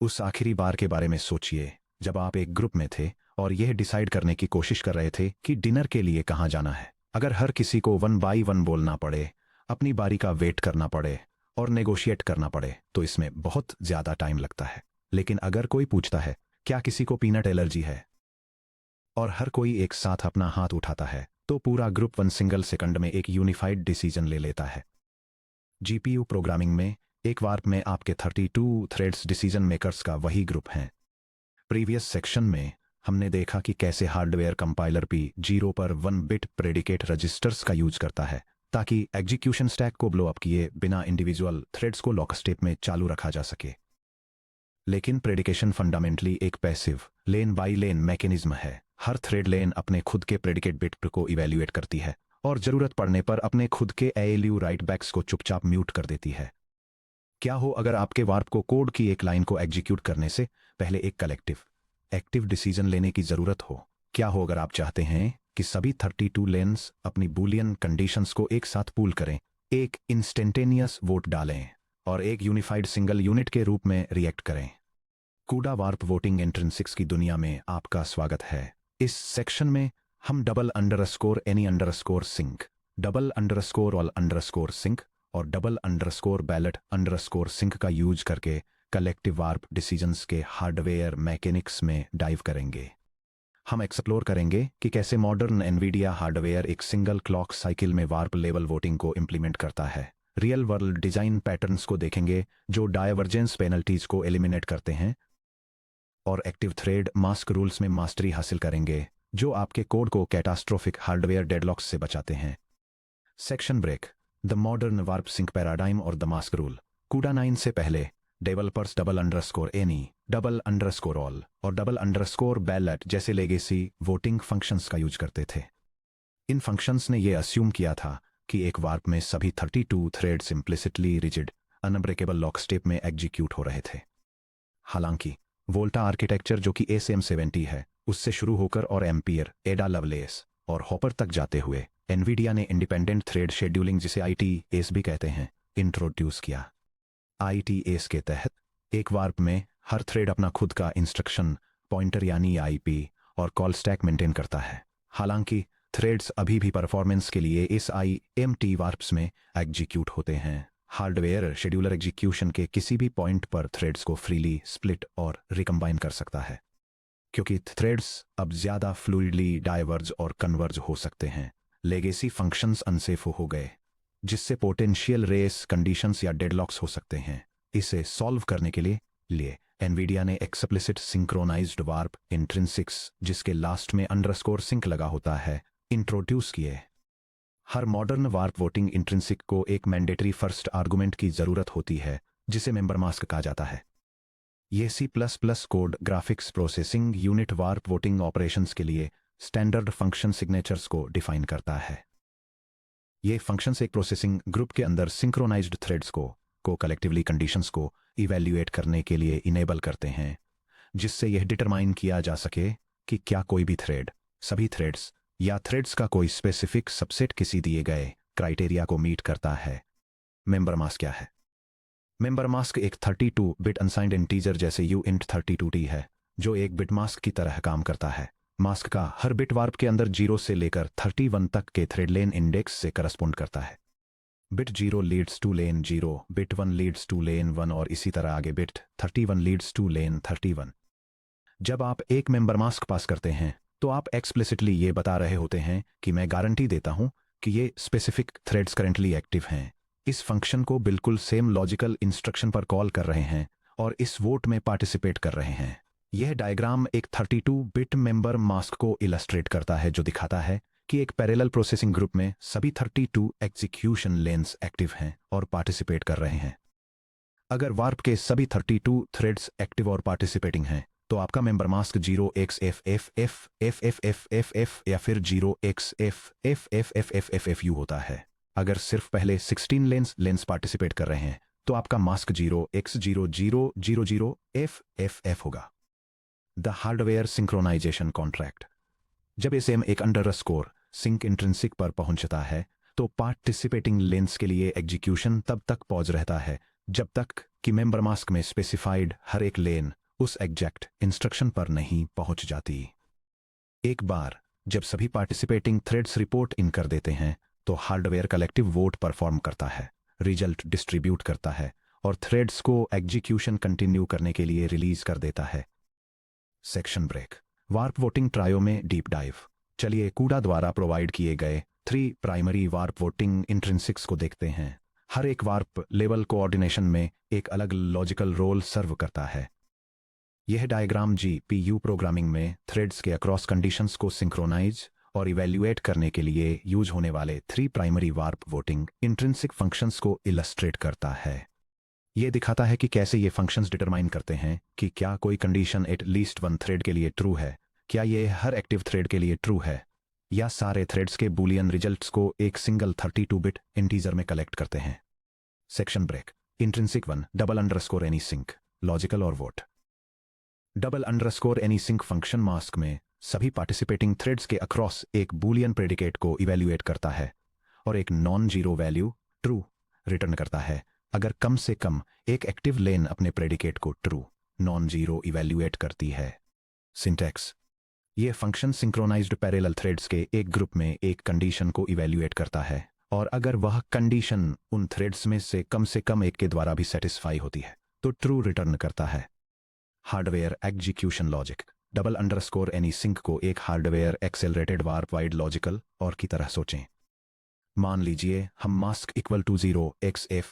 उस आखिरी बार के बारे में सोचिए जब आप एक ग्रुप में थे और यह डिसाइड करने की कोशिश कर रहे थे कि डिनर के लिए कहाँ जाना है। अगर हर किसी को 1 बाय 1 बोलना पड़े, अपनी बारी का वेट करना पड़े और नेगोशिएट करना पड़े तो इसमें बहुत ज़्यादा टाइम लगता है। लेकिन अगर कोई पूछता है क्या किसी को पीनट एलर्जी है और हर कोई एक साथ अपना हाथ उठाता है तो पूरा ग्रुप 1 सिंगल सेकंड में एक यूनिफाइड डिसीजन ले लेता है। जीपीयू प्रोग्रामिंग में एक वार्प में आपके 32 थ्रेड्स डिसीजन मेकर्स का वही ग्रुप हैं। प्रीवियस सेक्शन में हमने देखा कि कैसे हार्डवेयर कंपाइलर P0 पर 1 बिट प्रेडिकेट रजिस्टर्स का यूज करता है ताकि एग्जीक्यूशन स्टैक को ब्लो अप किए बिना इंडिविजुअल थ्रेड्स को लॉक स्टेट में चालू रखा जा सके। लेकिन प्रेडिकेशन फंडामेंटली एक पैसिव लेन बाय लेन मैकेनिज्म है। हर थ्रेड लेन अपने खुद के प्रेडिकेट बिट को इवेल्युएट करती है और जरूरत पड़ने पर अपने खुद के ALU राइट बैक्स को चुपचाप म्यूट कर देती है। क्या हो अगर आपके वार्प को कोड की एक लाइन को एग्जीक्यूट करने से पहले एक कलेक्टिव एक्टिव डिसीजन लेने की जरूरत हो? क्या हो अगर आप चाहते हैं कि सभी 32 लेन्स अपनी बूलियन कंडीशंस को एक साथ पूल करें, एक इंस्टेंटेनियस वोट डालें और एक यूनिफाइड सिंगल यूनिट के रूप में रिएक्ट करें? कूडा वार्प वोटिंग इंट्रिंसिक्स की दुनिया में आपका स्वागत है। इस सेक्शन में हम डबल_any_sync, डबल_all_sync और डबल_ballot_sync का यूज करके कलेक्टिव वार्प डिसीजंस के हार्डवेयर मैकेनिक्स में डाइव करेंगे। हम एक्सप्लोर करेंगे कि कैसे मॉडर्न एनवीडिया हार्डवेयर एक सिंगल क्लॉक साइकिल में वार्प लेवल वोटिंग को इंप्लीमेंट करता है। रियल वर्ल्ड डिजाइन पैटर्न्स को देखेंगे जो डायवर्जेंस पेनल्टीज को एलिमिनेट करते हैं और एक्टिव थ्रेड मास्क रूल्स में मास्टरी हासिल करेंगे जो आपके कोड को कैटास्ट्रोफिक हार्डवेयर डेडलॉक्स से बचाते हैं। Section break, the modern warp sync paradigm और द मास्क रूल। कूडा 9 से पहले डेवलपर्स डबल_any, डबल_all और डबल_ballot जैसे लेगेसी वोटिंग फंक्शंस का यूज करते थे। इन फंक्शंस ने यह अस्यूम किया था कि एक वार्प में सभी 32 threads implicitly rigid unbreakable lock step में एग्जीक्यूट हो रहे थे। हालांकि वोल्टा आर्किटेक्चर जो कि ASM70 है उससे शुरू होकर और एम्पियर, एडा लवलेस और हॉपर तक जाते हुए एनवीडिया ने इंडिपेंडेंट थ्रेड शेड्यूलिंग जिसे ITAs भी कहते हैं इंट्रोड्यूस किया। ITAs के तहत एक वार्प में हर थ्रेड अपना खुद का इंस्ट्रक्शन पॉइंटर यानी IP और कॉल स्टैक मेंटेन करता है। हालांकि थ्रेड्स अभी भी परफॉर्मेंस के लिए SIMT वार्प्स में एग्जीक्यूट होते हैं। हार्डवेयर शेड्यूलर एग्जीक्यूशन के किसी भी पॉइंट पर थ्रेड्स को फ्रीली स्प्लिट और रिकम्बाइन कर सकता है क्योंकि थ्रेड्स अब ज्यादा फ्लूइडली डाइवर्ज और कन्वर्ज हो सकते हैं। लेगेसी फंक्शंस अनसेफ हो गए जिससे पोटेंशियल रेस कंडीशंस या डेडलॉक्स हो सकते हैं। इसे सॉल्व करने के लिए एनवीडिया ने एक्सप्लिसिट सिंक्रोनाइज्ड वार्प इंट्रिंसिक्स जिसके लास्ट में _sync लगा होता है इंट्रोड्यूस किए। हर मॉडर्न वार्प वोटिंग इंट्रिंसिक को एक मैंडेटरी फर्स्ट आर्गुमेंट की जरूरत होती है जिसे मेंबर मास्क कहा जाता है। यह C++ code graphics processing unit warp voting operations के लिए स्टैंडर्ड फंक्शन सिग्नेचर्स को डिफाइन करता है। ये फंक्शंस एक प्रोसेसिंग ग्रुप के अंदर सिंक्रोनाइज्ड थ्रेड्स को कलेक्टिवली कंडीशंस को इवैल्यूएट करने के लिए इनेबल करते हैं जिससे यह डिटरमाइन किया जा सके कि क्या कोई भी थ्रेड, सभी थ्रेड्स या थ्रेड्स का कोई स्पेसिफिक सबसेट किसी दिए गए क्राइटेरिया को मीट करता है। मेंबर मास्क क्या है? मेंबर मास्क एक 32 बिट अनसाइंड इंटीजर जैसे uint32t है जो एक बिट मास्क की तरह काम करता है। मास्क का हर बिट वार्प के अंदर 0 से लेकर 31 तक के थ्रेड लेन इंडेक्स से करस्पॉन्ड करता है। Bit 0 leads two lane 0, bit 1 leads two lane 1 और इसी तरह आगे बिट 31 लीड्स टू लेन 31। जब आप एक मेंबर मास्क पास करते हैं तो आप एक्सप्लिसिटली ये बता रहे होते हैं कि मैं गारंटी देता हूं कि ये स्पेसिफिक थ्रेड्स करंटली एक्टिव हैं, इस फंक्शन को बिल्कुल सेम लॉजिकल इंस्ट्रक्शन पर कॉल कर रहे हैं और इस वोट में पार्टिसिपेट कर रहे हैं। यह डायग्राम एक 32 बिट मेंबर मास्क को इलस्ट्रेट करता है जो दिखाता है कि एक पैरेलल प्रोसेसिंग ग्रुप में सभी 32 एग्जीक्यूशन लेन्स एक्टिव हैं और पार्टिसिपेट कर रहे हैं। अगर वार्प के सभी 32 थ्रेड्स एक्टिव और पार्टिसिपेटिंग हैं तो आपका मेंबर मास्क 0xFFFFFFF या फिर 0xFFFFFFU होता है। अगर सिर्फ पहले 16 लेन्स पार्टिसिपेट कर रहे हैं तो आपका मास्क 0x0000FFF होगा। The hardware synchronization contract. जब ASM एक _sync इंट्रिंसिक पर पहुंचता है तो पार्टिसिपेटिंग लेन्स के लिए एग्जीक्यूशन तब तक पॉज रहता है जब तक कि मेंबर मास्क में स्पेसिफाइड हर एक लेन उस एग्जैक्ट इंस्ट्रक्शन पर नहीं पहुंच जाती। एक बार जब सभी पार्टिसिपेटिंग थ्रेड्स रिपोर्ट इन कर देते हैं तो हार्डवेयर कलेक्टिव वोट परफॉर्म करता है, रिजल्ट डिस्ट्रीब्यूट करता है और थ्रेड्स को एग्जीक्यूशन कंटिन्यू करने के लिए रिलीज कर देता है। Section break. Warp voting trio में डीप डाइव। चलिए कूडा द्वारा प्रोवाइड किए गए 3 प्राइमरी वार्प वोटिंग इंट्रिंसिक्स को देखते हैं। हर एक वार्प लेवल कोऑर्डिनेशन में एक अलग लॉजिकल रोल सर्व करता है। यह डायग्राम GPU प्रोग्रामिंग में थ्रेड्स के अक्रॉस कंडीशंस को सिंक्रोनाइज और इवैल्यूएट करने के लिए यूज होने वाले 3 primary warp voting intrinsic functions को इलस्ट्रेट करता है। यह दिखाता है कि कैसे ये फंक्शंस डिटरमाइन करते हैं कि क्या कोई condition at least one thread के लिए ट्रू है, क्या यह हर एक्टिव थ्रेड के लिए ट्रू है, या सारे थ्रेड्स के बूलियन रिजल्ट्स को एक सिंगल 32 बिट इंटीजर में कलेक्ट करते हैं। Section break. Intrinsic 1 double underscore any sync logical और vote. Double underscore any sync function mask में सभी पार्टिसिपेटिंग थ्रेड्स के अक्रॉस एक बूलियन प्रेडिकेट को इवैल्यूएट करता है और एक non zero value true return करता है अगर कम से कम एक एक्टिव लेन अपने प्रेडिकेट को ट्रू नॉन जीरो इवैल्यूएट करती है। सिंटैक्स। यह फंक्शन सिंक्रोनाइज्ड पैरेलल थ्रेड्स के एक ग्रुप में एक कंडीशन को इवैल्यूएट करता है और अगर वह कंडीशन उन थ्रेड्स में से कम एक के द्वारा भी सेटिस्फाई होती है तो ट्रू रिटर्न करता है। Hardware execution logic. Double underscore any sync को एक hardware accelerated warp wide logical और की तरह सोचें। मान लीजिए हम मास्क इक्वल टू 0xF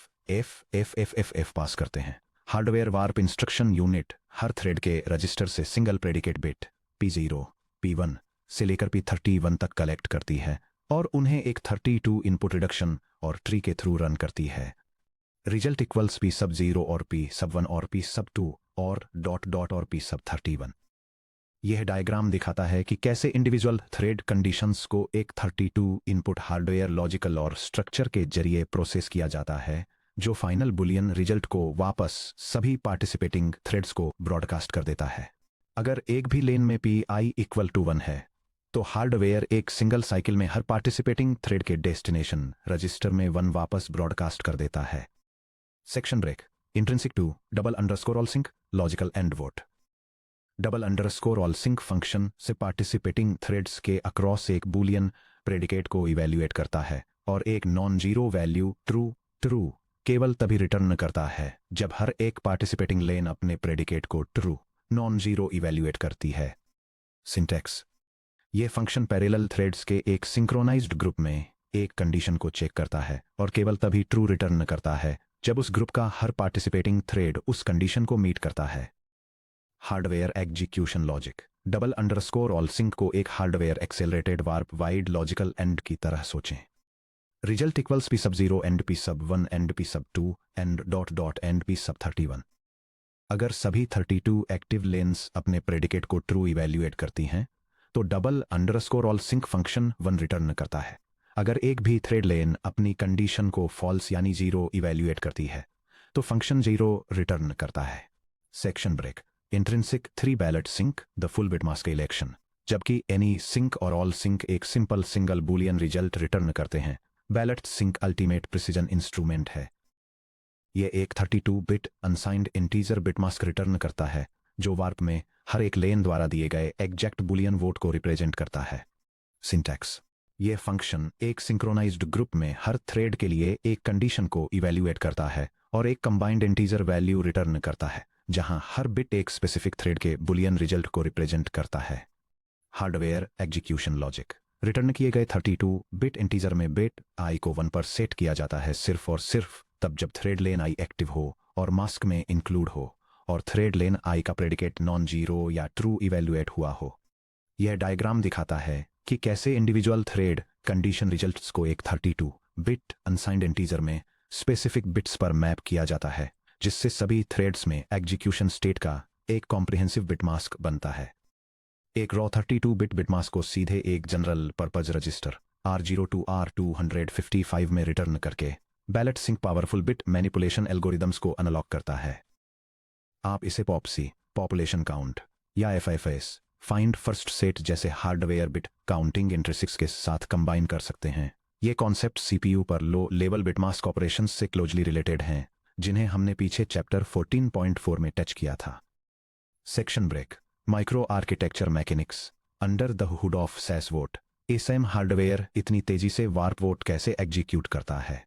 पास करते हैं। हार्डवेयर वार्प इंस्ट्रक्शन यूनिट हर थ्रेड के रजिस्टर से single predicate bit P0, P1 से लेकर P31 तक कलेक्ट करती है और उन्हें एक 32 इनपुट रिडक्शन और ट्री के थ्रू रन करती है। रिजल्ट इक्वल्स P सब 0 और P सब 1 और P सब 2 और डॉट डॉट और P सब 31। यह डायग्राम दिखाता है कि कैसे इंडिविजुअल थ्रेड कंडीशंस को एक 32 इनपुट हार्डवेयर लॉजिकल और स्ट्रक्चर के जरिए प्रोसेस किया जाता है जो फाइनल बुलियन रिजल्ट को वापस सभी पार्टिसिपेटिंग थ्रेड्स को ब्रॉडकास्ट कर देता है। अगर एक भी लेन में Pi इक्वल टू 1 है तो हार्डवेयर एक सिंगल साइकिल में हर पार्टिसिपेटिंग थ्रेड के डेस्टिनेशन रजिस्टर में 1 वापस ब्रॉडकास्ट कर देता है। Section break. Intrinsic 2 double underscore all sync logical and vote. Double underscore all sync function से पार्टिसिपेटिंग थ्रेड्स के अक्रॉस एक बूलियन प्रेडिकेट को इवैल्यूएट करता है और एक नॉन जीरो वैल्यू ट्रू केवल तभी रिटर्न करता है जब हर एक पार्टिसिपेटिंग लेन अपने प्रेडिकेट को ट्रू नॉन जीरो इवैल्यूएट करती है। सिंटैक्स। यह फंक्शन पैरेलल थ्रेड्स के एक सिंक्रोनाइज्ड ग्रुप में एक कंडीशन को चेक करता है और केवल तभी ट्रू रिटर्न करता है जब उस ग्रुप का हर पार्टिसिपेटिंग थ्रेड उस कंडीशन को मीट करता है। Hardware execution logic. Double underscore all sync को एक hardware accelerated warp wide logical and की तरह सोचें। रिजल्ट इक्वल्स P सब 0 एंड P सब 1 एंड P सब 2 and dot dot and P सब 31। अगर सभी 32 एक्टिव लेन्स अपने प्रेडिकेट को ट्रू इवैल्यूएट करती हैं तो double underscore all sync function 1 return करता है। अगर एक भी थ्रेड लेन अपनी कंडीशन को फॉल्स यानी 0 इवैल्यूएट करती है तो फंक्शन 0 रिटर्न करता है। Section break. Intrinsic 3 ballot sync the full bit mask election. जबकि एनी सिंक और ऑल सिंक एक simple single boolean result return करते हैं, ballot sync ultimate precision instrument है। यह एक 32 bit unsigned integer bit mask return करता है जो वार्प में हर एक लेन द्वारा दिए गए एग्जैक्ट बुलियन वोट को रिप्रेजेंट करता है। सिंटैक्स। यह फंक्शन एक सिंक्रोनाइज्ड ग्रुप में हर थ्रेड के लिए एक कंडीशन को इवैल्यूएट करता है और एक कंबाइंड इंटीजर वैल्यू रिटर्न करता है जहां हर बिट एक स्पेसिफिक थ्रेड के बुलियन रिजल्ट को रिप्रेजेंट करता है। Hardware execution logic. रिटर्न किए गए 32 बिट इंटीजर में बिट I को 1 पर सेट किया जाता है सिर्फ और सिर्फ तब जब थ्रेड लेन I एक्टिव हो और मास्क में इंक्लूड हो और थ्रेड लेन I का प्रेडिकेट नॉन जीरो या ट्रू इवैल्यूएट हुआ हो। यह डायग्राम दिखाता है कि कैसे इंडिविजुअल थ्रेड कंडीशन रिजल्ट्स को एक 32 बिट अनसाइंड इंटीजर में स्पेसिफिक बिट्स पर मैप किया जाता है जिससे सभी थ्रेड्स में एग्जीक्यूशन स्टेट का एक कॉम्प्रिहेंसिव बिट मास्क बनता है। एक रॉ 32 बिट बिट मास्क को सीधे एक general purpose register R0 to R255 में रिटर्न करके ballot sync powerful bit manipulation algorithms को अनलॉक करता है। आप इसे पॉपसी पॉपुलेशन काउंट या FFS फाइंड फर्स्ट सेट जैसे हार्डवेयर बिट काउंटिंग इंट्रिंसिक्स के साथ कंबाइन कर सकते हैं। ये कॉन्सेप्ट CPU पर low level bit mask operations से क्लोजली रिलेटेड हैं जिन्हें हमने पीछे चैप्टर 14.4 में टच किया था। Section break, micro architecture mechanics under the hood of SASS vote. SM hardware इतनी तेजी से वार्प वोट कैसे एग्जीक्यूट करता है?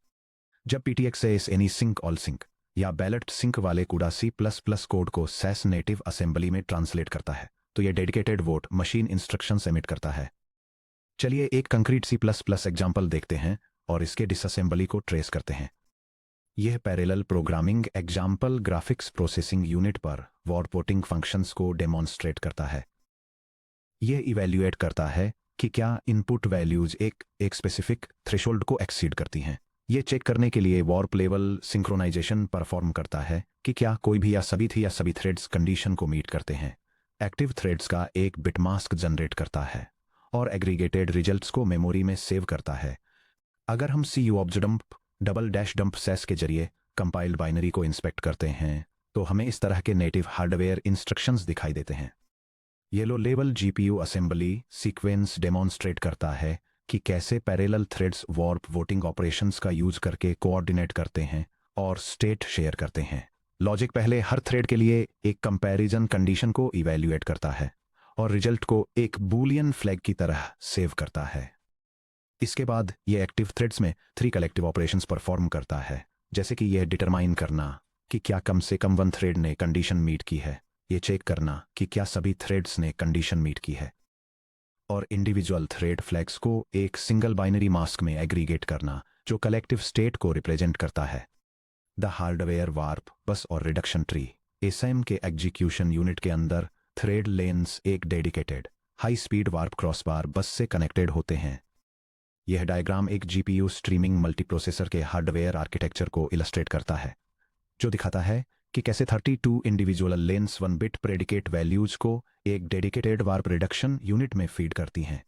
जब पीटीएक्स से एनी सिंक ऑल सिंक या बैलेट सिंक वाले कूड़ा C++ कोड को सैस नेटिव असेंबली में ट्रांसलेट करता है, तो यह dedicated vote machine instructions emit करता है। चलिए एक कंक्रीट C++ एग्जाम्पल देखते हैं और इसके डिसअसेंबली को ट्रेस करते हैं। यह parallel programming example graphics processing unit पर वार्प वोटिंग फंक्शंस को डेमोन्स्ट्रेट करता है। यह इवैल्यूएट करता है कि क्या इनपुट वैल्यूज एक स्पेसिफिक थ्रेशोल्ड को एक्सीड करती हैं। यह चेक करने के लिए वार्प लेवल सिंक्रोनाइजेशन परफॉर्म करता है कि क्या कोई भी या सभी थ्रेड्स कंडीशन को मीट करते हैं। एक्टिव थ्रेड्स का एक बिट मास्क जनरेट करता है और एग्रीगेटेड रिजल्ट्स को मेमोरी में सेव करता है। अगर हम CUOBJDUMP डबल-डैश-डंप सैस के जरिए कंपाइल्ड बाइनरी को इंस्पेक्ट करते हैं, तो हमें इस तरह के नेटिव हार्डवेयर इंस्ट्रक्शंस दिखाई देते हैं। ये low level GPU assembly sequence demonstrate करता है कि कैसे parallel threads warp voting operations का यूज करके कोऑर्डिनेट करते हैं और स्टेट शेयर करते हैं। लॉजिक पहले हर थ्रेड के लिए एक कंपैरिजन कंडीशन को इवैल्यूएट करता है और रिजल्ट को एक बूलियन फ्लैग की तरह सेव करता है। इसके बाद यह एक्टिव थ्रेड्स में 3 कलेक्टिव ऑपरेशंस परफॉर्म करता है, जैसे कि यह डिटरमाइन करना कि क्या कम से कम वन थ्रेड ने कंडीशन मीट की है, यह चेक करना कि क्या सभी थ्रेड्स ने कंडीशन मीट की है, और इंडिविजुअल थ्रेड फ्लैग्स को एक सिंगल बाइनरी मास्क में एग्रीगेट करना जो कलेक्टिव स्टेट को रिप्रेजेंट करता है। द हार्डवेयर वार्प बस और रिडक्शन ट्री एसएम के एग्जीक्यूशन यूनिट के अंदर थ्रेड लेन्स एक dedicated high speed warp crossbar बस से कनेक्टेड होते हैं। यह डायग्राम एक GPU स्ट्रीमिंग मल्टीप्रोसेसर के हार्डवेयर आर्किटेक्चर को इलस्ट्रेट करता है, जो दिखाता है कि कैसे 32 individual lens 1 bit predicate values को एक डेडिकेटेड वार्प रिडक्शन यूनिट में फीड करती हैं।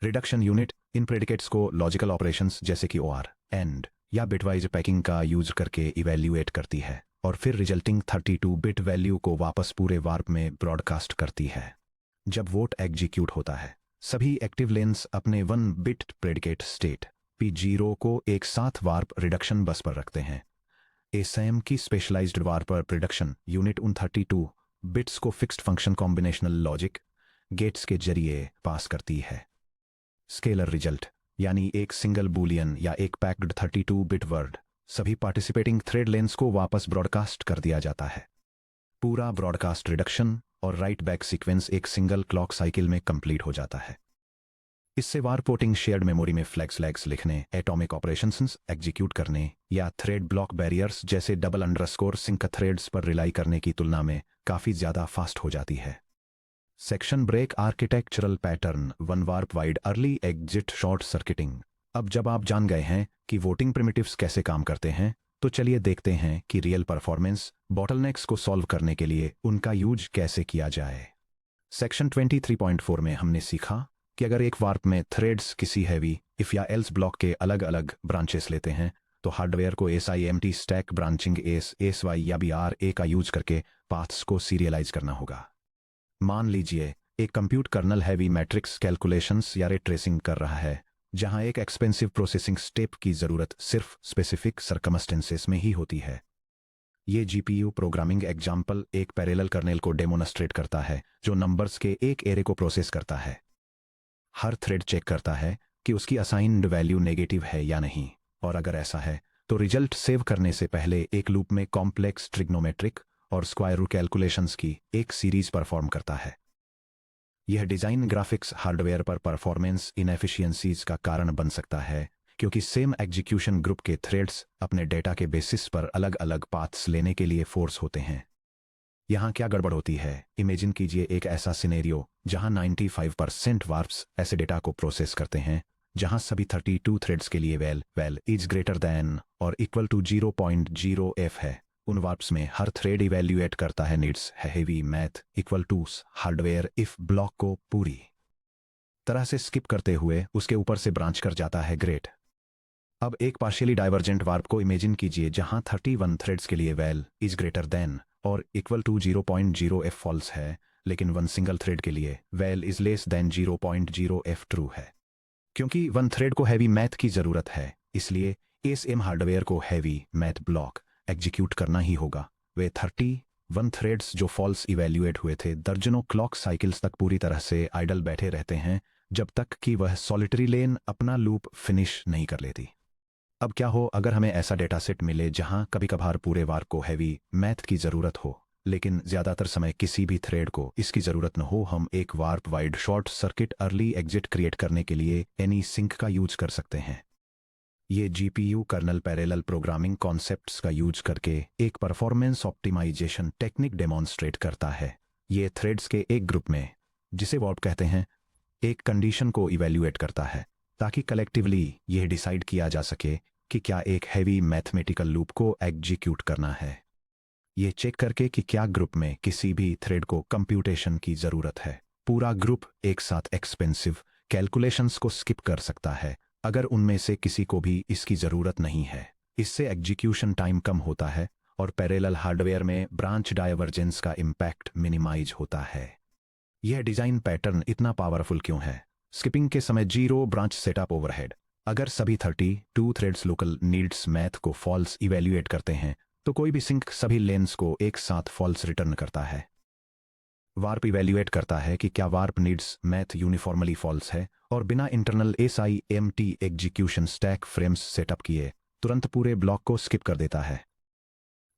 रिडक्शन यूनिट इन प्रेडिकेट्स को लॉजिकल ऑपरेशंस जैसे कि OR, AND या बिटवाइज पैकिंग का यूज करके इवैल्यूएट करती है और फिर रिजल्टिंग 32 बिट वैल्यू को वापस पूरे वार्प में ब्रॉडकास्ट करती है। जब वोट एग्जीक्यूट होता है, सभी एक्टिव लेन्स अपने 1 बिट प्रेडिकेट स्टेट P0 को एक साथ वार्प रिडक्शन बस पर रखते हैं। एसएम की स्पेशलाइज्ड वार्प रिडक्शन यूनिट उन 32 बिट्स को fixed function combinational logic gates के जरिए पास करती है। स्केलर रिजल्ट यानी एक सिंगल बूलियन या एक पैक्ड 32 बिट वर्ड सभी पार्टिसिपेटिंग थ्रेड लेन्स को वापस ब्रॉडकास्ट कर दिया जाता है। पूरा ब्रॉडकास्ट रिडक्शन और राइट बैक सीक्वेंस एक सिंगल क्लॉक साइकिल में कंप्लीट हो जाता है। इससे वार्प वोटिंग शेयर्ड मेमोरी में फ्लैग्स लिखने, एटॉमिक ऑपरेशंस एग्जीक्यूट करने या थ्रेड ब्लॉक बैरियर्स जैसे डबल सिंक थ्रेड्स पर रिलाई करने की तुलना में काफी ज्यादा फास्ट हो जाती है। Section break architectural pattern 1 warp wide early exit short circuiting. अब जब आप जान गए हैं कि वोटिंग प्रिमिटिव्स कैसे काम करते हैं, तो चलिए देखते हैं कि रियल परफॉर्मेंस बॉटलनेक्स को सॉल्व करने के लिए उनका यूज कैसे किया जाए। सेक्शन 23.4 में हमने सीखा कि अगर एक वार्प में थ्रेड्स किसी हैवी इफ या एल्स ब्लॉक के अलग अलग ब्रांचेस लेते हैं, तो हार्डवेयर को SIMT स्टैक ब्रांचिंग SY या BRA का यूज करके पाथ्स को सीरियलाइज करना होगा। मान लीजिए एक compute kernel heavy matrix calculations या रे ट्रेसिंग कर रहा है, जहां एक एक्सपेंसिव प्रोसेसिंग स्टेप की जरूरत सिर्फ स्पेसिफिक सर्कमस्टेंसेस में ही होती है। ये GPU प्रोग्रामिंग एग्जाम्पल एक पैरेलल कर्नेल को डेमोन्स्ट्रेट करता है जो नंबर्स के एक एरे को प्रोसेस करता है। हर थ्रेड चेक करता है कि उसकी असाइन्ड वैल्यू नेगेटिव है या नहीं, और अगर ऐसा है तो रिजल्ट सेव करने से पहले एक लूप में कॉम्प्लेक्स ट्रिग्नोमेट्रिक और स्क्वायर रूट कैलकुलेशंस की एक सीरीज परफॉर्म करता है। यह डिजाइन ग्राफिक्स हार्डवेयर पर परफॉर्मेंस इनएफिशिएंसीज का कारण बन सकता है, क्योंकि सेम एग्जीक्यूशन ग्रुप के थ्रेड्स अपने डेटा के बेसिस पर अलग अलग पाथ्स लेने के लिए फोर्स होते हैं। यहाँ क्या गड़बड़ होती है? इमेजिन कीजिए एक ऐसा सिनेरियो जहाँ 95% वार्प्स ऐसे डेटा को प्रोसेस करते हैं जहाँ सभी 32 थ्रेड्स के लिए वैल इज ग्रेटर दैन और इक्वल टू 0.0 f है। उन वार्प्स में हर थ्रेड इवैल्यूएट करता है needs heavy math equal to hardware if block को पूरी तरह से स्किप करते हुए उसके ऊपर से ब्रांच कर जाता है ग्रेट। अब एक पार्शियली डाइवर्जेंट वार्प को इमेजिन कीजिए जहां 31 थ्रेड्स के लिए वैल इज ग्रेटर देन और इक्वल टू 0.0 f फॉल्स है, लेकिन वन सिंगल थ्रेड के लिए val is less than 0.0 f true है। क्योंकि वन थ्रेड को हैवी मैथ की जरूरत है, इसलिए एसएम हार्डवेयर को हैवी मैथ ब्लॉक एग्जीक्यूट करना ही होगा। वे 31 थ्रेड्स जो फॉल्स इवैल्यूएट हुए थे दर्जनों क्लॉक साइकिल्स तक पूरी तरह से आइडल बैठे रहते हैं जब तक कि वह सॉलिटरी लेन अपना लूप फिनिश नहीं कर लेती। अब क्या हो अगर हमें ऐसा डेटा सेट मिले जहां कभी कभार पूरे वार्प को हैवी मैथ की ज़रूरत हो, लेकिन ज़्यादातर समय किसी भी थ्रेड को इसकी ज़रूरत न हो। हम एक warp wide short circuit early exit create करने के लिए एनी सिंक का यूज कर सकते हैं। ये GPU kernel parallel programming concepts का यूज करके एक परफॉर्मेंस ऑप्टिमाइजेशन टेक्निक डेमोन्स्ट्रेट करता है। ये थ्रेड्स के एक ग्रुप में, जिसे वार्प कहते हैं, एक कंडीशन को इवैल्यूएट करता है ताकि कलेक्टिवली यह डिसाइड किया जा सके कि क्या एक हैवी मैथमेटिकल लूप को एग्जीक्यूट करना है। ये चेक करके कि क्या ग्रुप में किसी भी थ्रेड को कंप्यूटेशन की ज़रूरत है। पूरा ग्रुप एक साथ एक्सपेंसिव कैलकुलेशंस को स्किप कर सकता है अगर उनमें से किसी को भी इसकी ज़रूरत नहीं है। इससे एग्जीक्यूशन टाइम कम होता है और पैरेलल हार्डवेयर में ब्रांच डायवर्जेंस का इम्पैक्ट मिनिमाइज होता है। यह डिज़ाइन पैटर्न इतना पावरफुल क्यों है? स्किपिंग के समय जीरो ब्रांच सेटअप ओवरहेड। अगर सभी 32 थ्रेड्स लोकल नीड्स मैथ को फॉल्स इवैल्यूएट करते हैं तो कोई भी सिंक सभी लेन्स को एक साथ फॉल्स रिटर्न करता है। वार्प इवैल्यूएट करता है कि क्या warp needs math uniformly false है और बिना internal SIMT execution stack frames setup किए तुरंत पूरे ब्लॉक को स्किप कर देता है।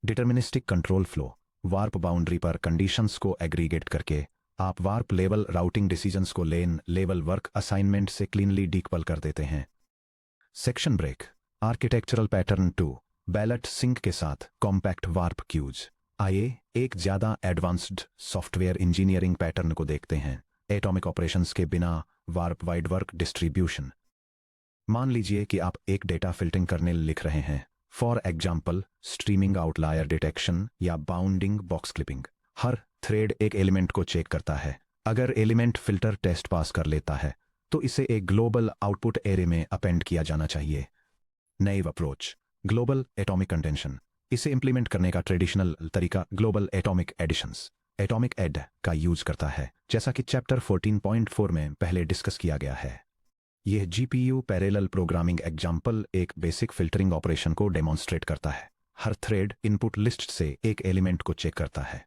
Deterministic control flow. Warp boundary पर कंडीशंस को एग्रीगेट करके आप वार्प लेवल राउटिंग डिसीजंस को लेन लेवल वर्क असाइनमेंट से क्लीनली डीकपल कर देते हैं। Section break. Architectural pattern 2 ballot sync के साथ कॉम्पैक्ट वार्प क्यूज। आइए एक ज़्यादा एडवांस्ड सॉफ्टवेयर इंजीनियरिंग पैटर्न को देखते हैं। एटॉमिक ऑपरेशंस के बिना वार्प वाइड वर्क डिस्ट्रीब्यूशन। मान लीजिए कि आप एक डेटा फिल्टरिंग करने लिख रहे हैं, for example streaming outlier detection या बाउंडिंग बॉक्स क्लिपिंग। हर थ्रेड एक एलिमेंट को चेक करता है। अगर एलिमेंट फिल्टर टेस्ट पास कर लेता है तो इसे एक ग्लोबल आउटपुट एरे में अपेंड किया जाना चाहिए। नई अप्रोच, ग्लोबल एटॉमिक कंटेंशन। इसे इंप्लीमेंट करने का ट्रेडिशनल तरीका global atomic additions atomic add का यूज करता है, जैसा कि चैप्टर 14.4 में पहले डिस्कस किया गया है। यह जीपीयू पैरेलल प्रोग्रामिंग एग्जाम्पल एक बेसिक फिल्टरिंग ऑपरेशन को डेमोन्स्ट्रेट करता है। हर थ्रेड इनपुट लिस्ट से एक एलिमेंट को चेक करता है।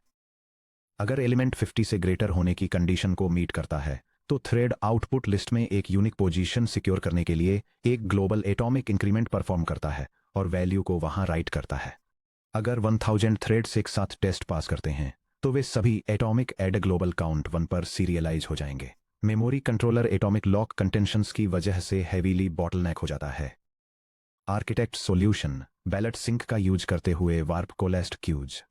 अगर एलिमेंट 50 से ग्रेटर होने की कंडीशन को मीट करता है तो थ्रेड आउटपुट लिस्ट में एक यूनिक पोजीशन सिक्योर करने के लिए एक ग्लोबल एटॉमिक इंक्रीमेंट परफॉर्म करता है और वैल्यू को वहां राइट करता है। अगर 1000 थ्रेड्स एक साथ टेस्ट पास करते हैं तो वे सभी एटॉमिक एड ग्लोबल काउंट 1 पर सीरियलाइज हो जाएंगे। Memory controller atomic lock contentions की वजह से हैवीली बॉटलनेक हो जाता है। आर्किटेक्ट सॉल्यूशन बैलेट सिंक का यूज करते हुए वार्प कोलेस्ट क्यूज।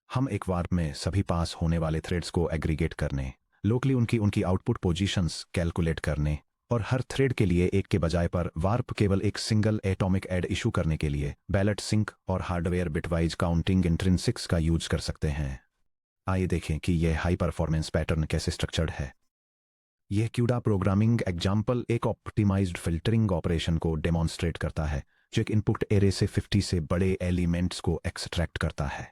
हम एक वार्प में सभी पास होने वाले थ्रेड्स को एग्रीगेट करने, लोकली उनकी आउटपुट पोजीशंस कैलकुलेट करने और हर थ्रेड के लिए एक के बजाय पर वार्प केवल एक सिंगल एटॉमिक एड इशू करने के लिए बैलेट सिंक और हार्डवेयर बिटवाइज काउंटिंग इंट्रिंसिक्स का यूज कर सकते हैं। आइए देखें कि यह हाई परफॉर्मेंस पैटर्न कैसे स्ट्रक्चर्ड है। यह क्यूडा प्रोग्रामिंग एग्जाम्पल एक ऑप्टिमाइज्ड फिल्टरिंग ऑपरेशन को डेमोन्स्ट्रेट करता है जो एक इनपुट एरे से 50 से बड़े एलिमेंट्स को एक्सट्रैक्ट करता है।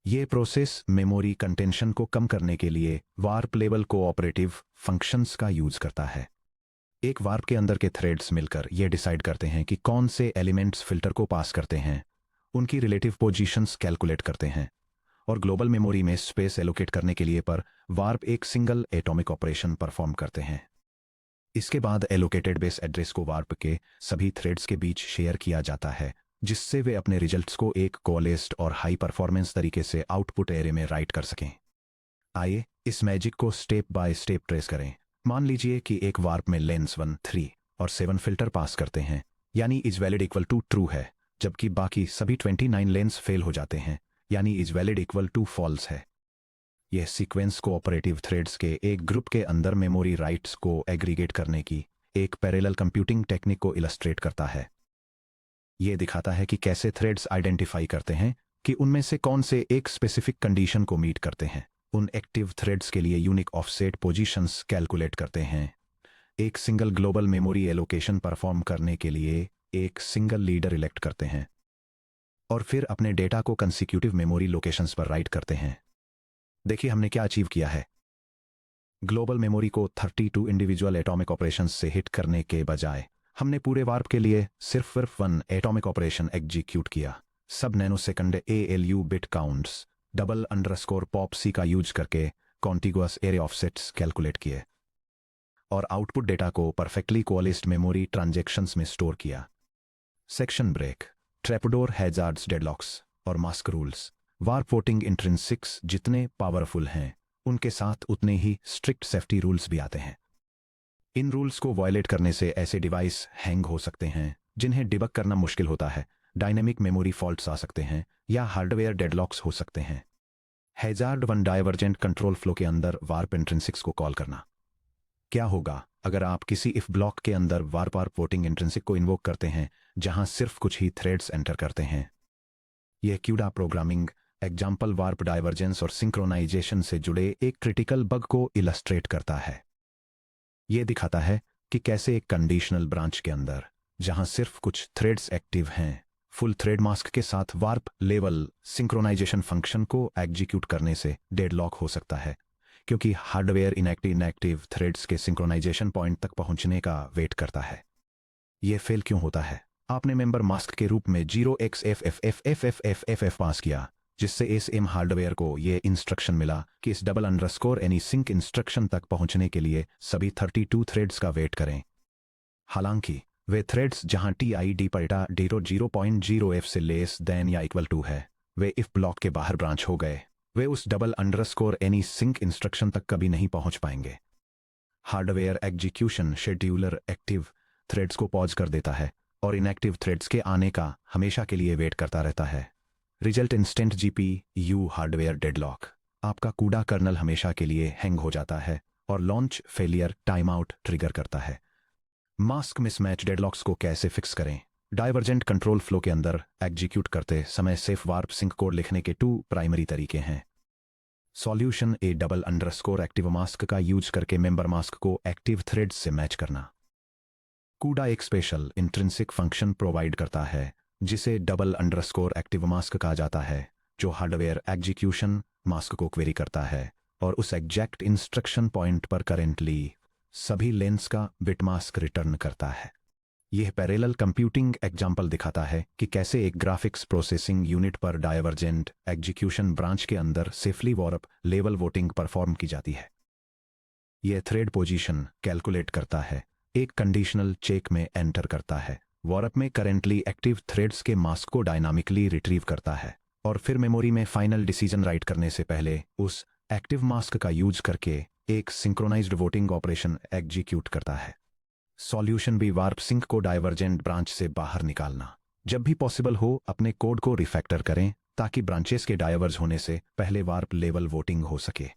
यह प्रोसेस मेमोरी कंटेंशन को कम करने के लिए वार्प लेवल कोऑपरेटिव फंक्शंस का यूज करता है। एक वार्प के अंदर के थ्रेड्स मिलकर यह डिसाइड करते हैं कि कौन से एलिमेंट्स फिल्टर को पास करते हैं, उनकी रिलेटिव पोजीशंस कैलकुलेट करते हैं और ग्लोबल मेमोरी में स्पेस एलोकेट करने के लिए पर वार्प एक सिंगल एटॉमिक ऑपरेशन परफॉर्म करते हैं। इसके बाद एलोकेटेड बेस एड्रेस को वार्प के सभी थ्रेड्स के बीच शेयर किया जाता है, जिससे वे अपने रिजल्ट्स को एक कोलेस्ड और हाई परफॉर्मेंस तरीके से आउटपुट एरे में राइट कर सकें। आइए इस मैजिक को स्टेप बाय स्टेप ट्रेस करें। मान लीजिए कि एक वार्प में लेंस 1, 3 और 7 फिल्टर पास करते हैं, यानी is valid equal to true है, जबकि बाकी सभी 29 लेंस फेल हो जाते हैं, यानी is valid equal to false है। यह सीक्वेंस कोऑपरेटिव थ्रेड्स के एक ग्रुप के अंदर मेमोरी राइट्स को एग्रीगेट करने की एक पैरेलल कंप्यूटिंग टेक्निक को इलस्ट्रेट करता है। यह दिखाता है कि कैसे थ्रेड्स आइडेंटिफाई करते हैं कि उनमें से कौन से एक स्पेसिफिक कंडीशन को मीट करते हैं, उन एक्टिव थ्रेड्स के लिए यूनिक ऑफसेट पोजीशंस कैलकुलेट करते हैं, एक single global memory allocation perform करने के लिए एक सिंगल लीडर इलेक्ट करते हैं और फिर अपने डेटा को कंसिक्यूटिव मेमोरी लोकेशंस पर राइट करते हैं। देखिए हमने क्या अचीव किया है। ग्लोबल मेमोरी को 32 इंडिविजुअल एटॉमिक ऑपरेशंस से हिट करने के बजाय हमने पूरे वार्प के लिए सिर्फ 1 एटॉमिक ऑपरेशन एग्जीक्यूट किया। Sub nanosecond ALU bit counts double underscore pop सी का यूज करके कॉन्टिगुअस एरे ऑफसेट्स कैलकुलेट किए और आउटपुट डेटा को परफेक्टली कोअलिस्ड मेमोरी ट्रांजैक्शंस में स्टोर किया। Section break, trapdoor, hazards, deadlocks और mask rules. Warp voting intrinsics जितने पावरफुल हैं उनके साथ उतने ही स्ट्रिक्ट सेफ्टी रूल्स भी आते हैं। इन रूल्स को वायलेट करने से ऐसे डिवाइस हैंग हो सकते हैं जिन्हें डिबग करना मुश्किल होता है, डायनेमिक मेमोरी फॉल्ट्स आ सकते हैं या हार्डवेयर डेडलॉक्स हो सकते हैं। हैजार्ड 1 डाइवर्जेंट कंट्रोल फ्लो के अंदर वार्प इंट्रिंसिक्स को कॉल करना। क्या होगा अगर आप किसी इफ ब्लॉक के अंदर वार्प वोटिंग इंट्रिंसिक को इन्वोक करते हैं जहां सिर्फ कुछ ही थ्रेड्स एंटर करते हैं? यह CUDA programming example warp divergence और सिंक्रोनाइजेशन से जुड़े एक क्रिटिकल बग को इलस्ट्रेट करता है। यह दिखाता है कि कैसे एक कंडीशनल ब्रांच के अंदर जहां सिर्फ कुछ थ्रेड्स एक्टिव हैं, फुल थ्रेड मास्क के साथ वार्प लेवल सिंक्रोनाइजेशन फंक्शन को एग्जीक्यूट करने से डेडलॉक हो सकता है, क्योंकि हार्डवेयर इनएक्टिव थ्रेड्स के सिंक्रोनाइजेशन पॉइंट तक पहुंचने का वेट करता है। यह फेल क्यों होता है? आपने मेंबर मास्क के रूप में 0xFFFFFFF पास किया, जिससे ASM हार्डवेयर को यह इंस्ट्रक्शन मिला कि इस double underscore any sync instruction तक पहुंचने के लिए सभी 32 थ्रेड्स का वेट करें। हालांकि वे थ्रेड्स जहां TID पलटा 0.0F से लेस देन या इक्वल टू है, वे इफ ब्लॉक के बाहर ब्रांच हो गए, वे उस double underscore any sync instruction तक कभी नहीं पहुंच पाएंगे। Hardware execution scheduler active threads को पॉज कर देता है और इनएक्टिव थ्रेड्स के आने का हमेशा के लिए वेट करता रहता है। Result instant GPU hardware deadlock. आपका कूडा कर्नल हमेशा के लिए हैंग हो जाता है और launch failure time out trigger करता है। मास्क मिसमैच डेडलॉक्स को कैसे फिक्स करें? डाइवर्जेंट कंट्रोल फ्लो के अंदर एग्जीक्यूट करते समय सेफ वार्प सिंक कोड लिखने के 2 प्राइमरी तरीके हैं। Solution A double underscore active mask का यूज करके मेंबर मास्क को एक्टिव थ्रेड्स से मैच करना। कूडा एक स्पेशल इंट्रिंसिक फंक्शन प्रोवाइड करता है जिसे डबल अंडरस्कोर एक्टिव मास्क कहा जाता है, जो हार्डवेयर एग्जीक्यूशन मास्क को क्वेरी करता है और उस एग्जैक्ट इंस्ट्रक्शन पॉइंट पर करेंटली सभी लेंस का बिट मास्क रिटर्न करता है। यह पैरेलल कंप्यूटिंग एग्जाम्पल दिखाता है कि कैसे एक ग्राफिक्स प्रोसेसिंग यूनिट पर डाइवर्जेंट एग्जीक्यूशन ब्रांच के अंदर safely warp level voting perform की जाती है। यह थ्रेड पोजीशन कैलकुलेट करता है, एक कंडीशनल चेक में एंटर करता है, वार्प में करेंटली एक्टिव थ्रेड्स के मास्क को डायनामिकली रिट्रीव करता है और फिर मेमोरी में फाइनल डिसीजन राइट करने से पहले उस एक्टिव मास्क का यूज करके एक सिंक्रोनाइज्ड वोटिंग ऑपरेशन एग्जीक्यूट करता है। सॉल्यूशन भी वार्प सिंक को डाइवर्जेंट ब्रांच से बाहर निकालना। जब भी पॉसिबल हो अपने कोड को रिफैक्टर करें ताकि ब्रांचेस के डाइवर्ज होने से पहले वार्प लेवल वोटिंग हो सके।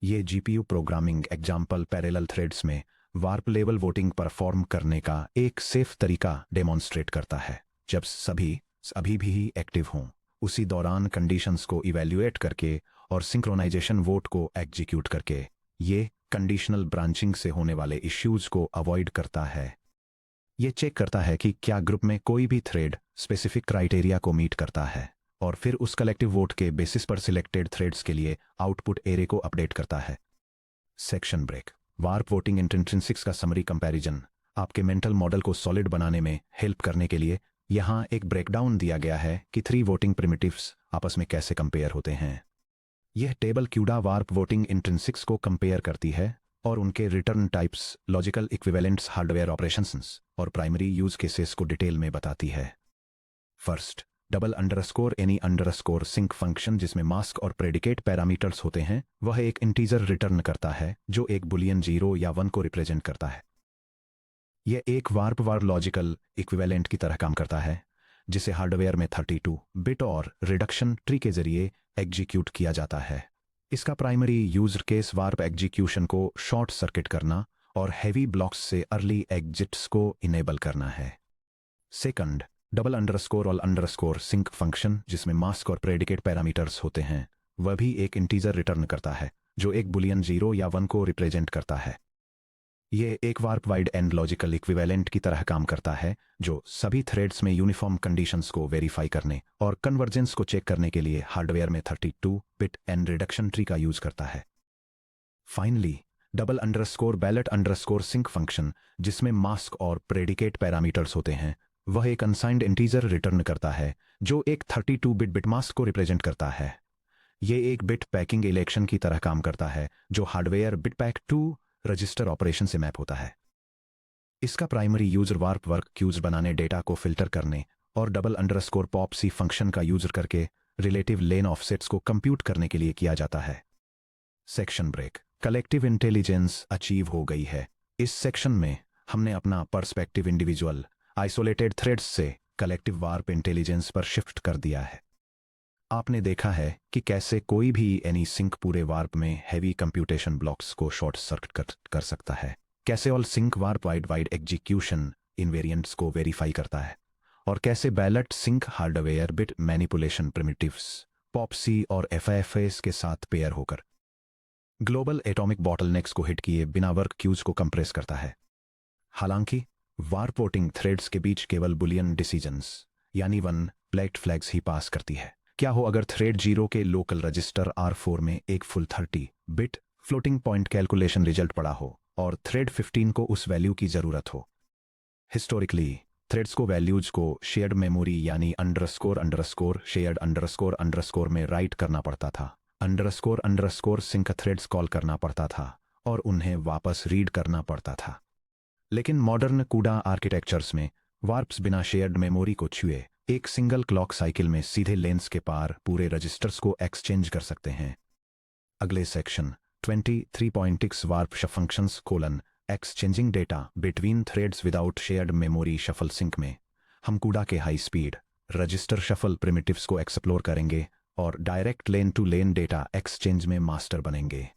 ये GPU programming example parallel threads में वार्प लेवल वोटिंग परफॉर्म करने का एक सेफ तरीका डेमोन्स्ट्रेट करता है। जब सभी अभी भी एक्टिव हों, उसी दौरान कंडीशंस को इवैल्यूएट करके और सिंक्रोनाइजेशन वोट को एग्जीक्यूट करके ये कंडीशनल ब्रांचिंग से होने वाले इश्यूज को अवॉइड करता है। ये चेक करता है कि क्या ग्रुप में कोई भी थ्रेड स्पेसिफिक क्राइटेरिया को मीट करता है और फिर उस कलेक्टिव वोट के बेसिस पर सिलेक्टेड थ्रेड्स के लिए आउटपुट एरे को अपडेट करता है। सेक्शन ब्रेक, वार्प वोटिंग इंट्रिंसिक्स का समरी कंपैरिजन आपके मेंटल मॉडल को सॉलिड बनाने में हेल्प करने के लिए यहां एक ब्रेकडाउन दिया गया है कि 3 वोटिंग प्रिमिटिव्स आपस में कैसे कंपेयर होते हैं। यह टेबल क्यूडा वार्प वोटिंग इंट्रिंसिक्स को कंपेयर करती है और उनके return types, logical equivalents, hardware operations और प्राइमरी यूज केसेस को डिटेल में बताती है। First, double underscore any underscore sinc function जिसमें मास्क और प्रेडिकेट पैरामीटर्स होते हैं, वह एक इंटीजर रिटर्न करता है जो एक बुलियन 0 या 1 को रिप्रेजेंट करता है। यह एक वार्प वार लॉजिकल इक्विवेलेंट की तरह काम करता है जिसे हार्डवेयर में 32 बिट और रिडक्शन ट्री के जरिए एग्जीक्यूट किया जाता है। इसका primary user case warp execution को शॉर्ट सर्किट करना और हैवी ब्लॉक्स से अर्ली एग्जिट्स को इनेबल करना है। Second, double underscore all underscore sinc function जिसमें मास्क और प्रेडिकेट पैरामीटर्स होते हैं, वह भी एक इंटीजर रिटर्न करता है जो एक बुलियन 0 या 1 को रिप्रेजेंट करता है। यह एक warp wide and logical equivalent की तरह काम करता है जो सभी थ्रेड्स में यूनिफॉर्म कंडीशंस को वेरीफाई करने और कन्वर्जेंस को चेक करने के लिए हार्डवेयर में 32 बिट एंड रिडक्शन ट्री का यूज करता है। Finally, double underscore ballot underscore sinc function जिसमें मास्क और प्रेडिकेट पैरामीटर्स होते हैं, वह एक अनसाइंड इंटीजर रिटर्न करता है जो एक 32 बिट बिटमास्क को रिप्रेजेंट करता है। ये एक बिट पैकिंग इलेक्शन की तरह काम करता है जो हार्डवेयर बिटपैक 2 रजिस्टर ऑपरेशन से मैप होता है। इसका primary user warp work queues बनाने, डेटा को फिल्टर करने और double underscore pop C function का यूजर करके रिलेटिव लेन ऑफसेट्स को कंप्यूट करने के लिए किया जाता है। Section break. Collective intelligence achieve हो गई है। इस सेक्शन में हमने अपना पर्सपेक्टिव इंडिविजुअल आइसोलेटेड थ्रेड्स से कलेक्टिव वार्प इंटेलिजेंस पर शिफ्ट कर दिया है। आपने देखा है कि कैसे कोई भी एनी सिंक पूरे वार्प में हैवी कंप्यूटेशन ब्लॉक्स को शॉर्ट सर्किट कर सकता है, कैसे all sync warp wide execution invariants को वेरीफाई करता है, और कैसे ballot sync hardware bit manipulation primitives popc और एफआईएफएस के साथ पेयर होकर ग्लोबल एटॉमिक बॉटलनेक्स को हिट किए बिना वर्क क्यूज को कंप्रेस करता है। हालांकि वार्प वोटिंग थ्रेड्स के बीच केवल बुलियन डिसीजंस यानी वन प्लेट फ्लैग्स ही पास करती है। क्या हो अगर थ्रेड 0 के लोकल रजिस्टर R4 में एक full 30 bit floating point calculation result पड़ा हो और थ्रेड 15 को उस वैल्यू की जरूरत हो। हिस्टोरिकली थ्रेड्स को वैल्यूज को शेयर्ड मेमोरी यानी अंडरस्कोर शेयर्ड अंडरस्कोर में राइट करना पड़ता था। अंडरस्कोर सिंक थ्रेड्स कॉल करना पड़ता था और उन्हें वापस रीड करना पड़ता था। लेकिन मॉडर्न कूडा आर्किटेक्चर्स में वार्प्स बिना शेयर्ड मेमोरी को छुए एक सिंगल क्लॉक साइकिल में सीधे लेंस के पार पूरे रजिस्टर्स को एक्सचेंज कर सकते हैं। अगले section 23.6 warp functions exchanging data between threads without shared memory shuffle sync में हम कूडा के high speed register shuffle primitives को एक्सप्लोर करेंगे और direct lane to lane data exchange में मास्टर बनेंगे।